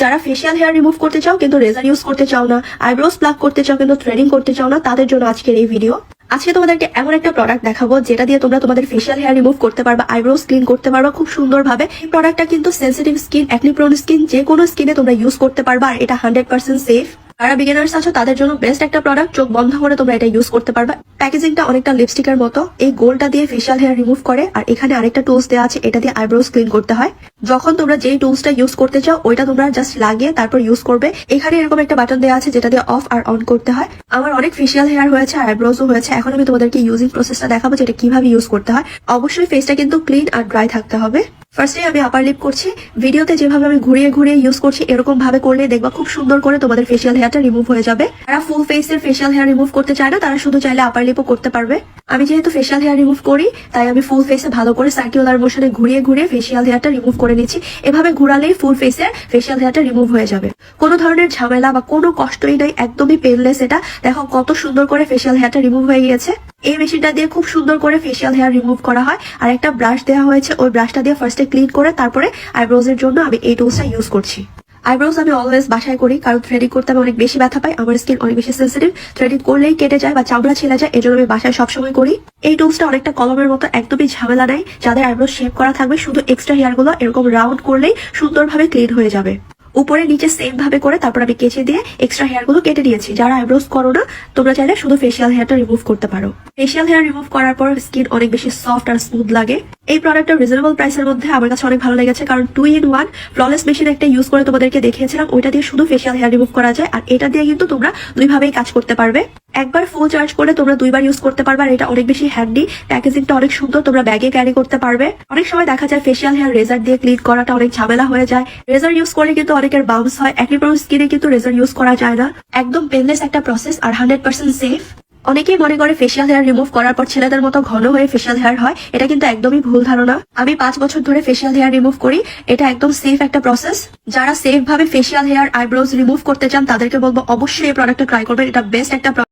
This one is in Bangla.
যারা ফেসিয়াল হেয়ার রিমুভ করতে চাও কিন্তু রেজার ইউজ করতে চাও না, আইব্রোজ প্লাক করতে চাও কিন্তু থ্রেডিং করতে চাও না, তাদের জন্য আজকের এই ভিডিও। আজকে তোমাদেরকে এমন একটা প্রোডাক্ট দেখাবো যেটা দিয়ে তোমরা তোমাদের ফেসিয়াল হেয়ার রিমুভ করতে পারবা, আইব্রোজ ক্লিন করতে পারবা খুব সুন্দরভাবে। এই প্রোডাক্টটা কিন্তু sensitive skin, acne prone skin, যে কোনো স্কিনে তোমরা ইউজ করতে পারবা আর এটা 100% সেফ। যারা বিগিনার্স আছো তাদের জন্য বেস্ট একটা প্রোডাক্ট, চোখ বন্ধ করে তোমরা এটা ইউজ করতে পারবা। প্যাকেজিংটা অনেকটা লিপস্টিকের মতো। এই গোলটা দিয়ে ফেসিয়াল হেয়ার রিমুভ করে আর এখানে আরেকটা টুলস দেওয়া আছে, এটা দিয়ে আইব্রোজ ক্লিন করতে হয়। যখন তোমরা যেই টুলসটা ইউজ করতে চাও ওইটা তোমরা জাস্ট লাগিয়ে তারপর ইউজ করবে। এখানে এরকম একটা বাটন দেওয়া আছে যেটা দিয়ে অফ আর অন করতে হয়। আমার অনেক ফেসিয়াল হেয়ার হয়েছে, আইব্রোজও হয়েছে। এখন আমি তোমাদেরকে ইউজিং প্রসেসটা দেখাবো যেটা কিভাবে ইউজ করতে হয়। অবশ্যই ফেসটা কিন্তু ক্লিন আর ড্রাই থাকতে হবে। ফার্স্টে আমি আপার লিপ করছি। ভিডিওতে যেভাবে আমি ঘুরিয়ে ঘুরিয়ে ইউজ করছি এরকম ভাবে করলে দেখবা খুব সুন্দর করে তোমাদের ফেসিয়াল হেয়ারটা রিমুভ হয়ে যাবে। যারা ফুল ফেসের ফেসিয়াল হেয়ার রিমুভ করতে চায় না তারা শুধু চাইলে আপার লিপও করতে পারবে। আমি যেহেতু ফেসিয়াল হেয়ার রিমুভ করি তাই আমি ফুল ফেসে ভালো করে সার্কুলার মোশনে ঘুরিয়ে ঘুরিয়ে ফেসিয়াল হেয়ারটা রিমুভ করে নিচ্ছি। এভাবে ঘুরালেই ফুল ফেসের ফেসিয়াল হেয়ারটা রিমুভ হয়ে যাবে। কোনো ধরনের ঝামেলা বা কোনো কষ্টই নাই, একদমই পেনলেস। এটা দেখো কত সুন্দর করে ফেসিয়াল হেয়ারটা রিমুভ হয়ে গিয়েছে। এই মেশিনটা দিয়ে খুব সুন্দর করে ফেসিয়াল হেয়ার রিমুভ করা হয়। আর একটা ব্রাশ দেওয়া হয়েছে, ওই ব্রাশটা দিয়ে ফার্স্টে ক্লিন করে তারপরে আইব্রোজ এর জন্য আমি এই টুলসটা ইউজ করছি। আইব্রোজ আমি অলওয়েজ বাসায় করি, কারণ থ্রেডিং করতে আমি অনেক বেশি ব্যথা পাই, আমার স্কিন অনেক বেশি সেন্সিটিভ। থ্রেডিং করলেই কেটে যায় বা চামড়া ছেলে যায়, এজন্য আমি বাসায় সবসময় করি। এই টুলসটা অনেকটা কলমের মতো, একদমই ঝামেলা নাই। যাদের আইব্রোজ শেপ করা থাকবে শুধু এক্সট্রা হেয়ার গুলো এরকম রাউন্ড করলেই সুন্দরভাবে ক্লিন হয়ে যাবে। উপরে নিচে সেম ভাবে করে তারপর আমি কেচে দিয়ে এক্সট্রা হেয়ার গুলো কেটে নিয়েছি। যারা আইব্রোজ করো না তোমরা চাইলে শুধু ফেসিয়াল হেয়ারটা রিমুভ করতে পারো। ফেসিয়াল হেয়ার রিমুভ করার পর স্কিন অনেক বেশি সফট আর স্মুথ লাগে। এই প্রোডাক্টটা রিজনেবল প্রাইসের মধ্যে আমার কাছে অনেক ভালো লেগেছে, কারণ 2-in-1 ফ্ললেস মেশিন একটা ইউজ করে তোমাদেরকে দেখিয়েছিলাম। ওইটা দিয়ে শুধু ফেসিয়াল হেয়ার রিমুভ করা যায় আর এটা দিয়ে কিন্তু তোমরা দুইভাবেই কাজ করতে পারবে। একবার ফুল চার্জ করে তোমরা দুইবার ইউজ করতে পারবে আর এটা অনেক বেশি হ্যান্ডি। প্যাকেজিংটা অনেক সুন্দর, তোমরা ব্যাগে ক্যারি করতে পারবে। অনেক সময় দেখা যায় ফেসিয়াল হেয়ার রেজার দিয়ে ক্লিন করাটা অনেক ঝামেলা হয়ে যায়। রেজার ইউজ করলে কিন্তু অনেকের বাউন্স হয়। অ্যাকনি প্রোন স্কিনে কিন্তু রেজার ইউজ করা যায় না। একদম পেনলেস একটা প্রসেস আর 100% সেফ। অনেকেই মনে করে ফেসিয়াল হেয়ার রিমুভ করার পর ছেলেদের মতো ঘন হয়ে ফেসিয়াল হেয়ার হয়, এটা কিন্তু একদমই ভুল ধারণা। আমি 5 বছর ধরে ফেসিয়াল হেয়ার রিমুভ করি, এটা একদম সেফ একটা প্রসেস। যারা সেফ ভাবে ফেসিয়াল হেয়ার আইব্রোজ রিমুভ করতে চান তাদেরকে বলবো অবশ্যই এই প্রোডাক্টটা ট্রাই করবেন, এটা বেস্ট একটা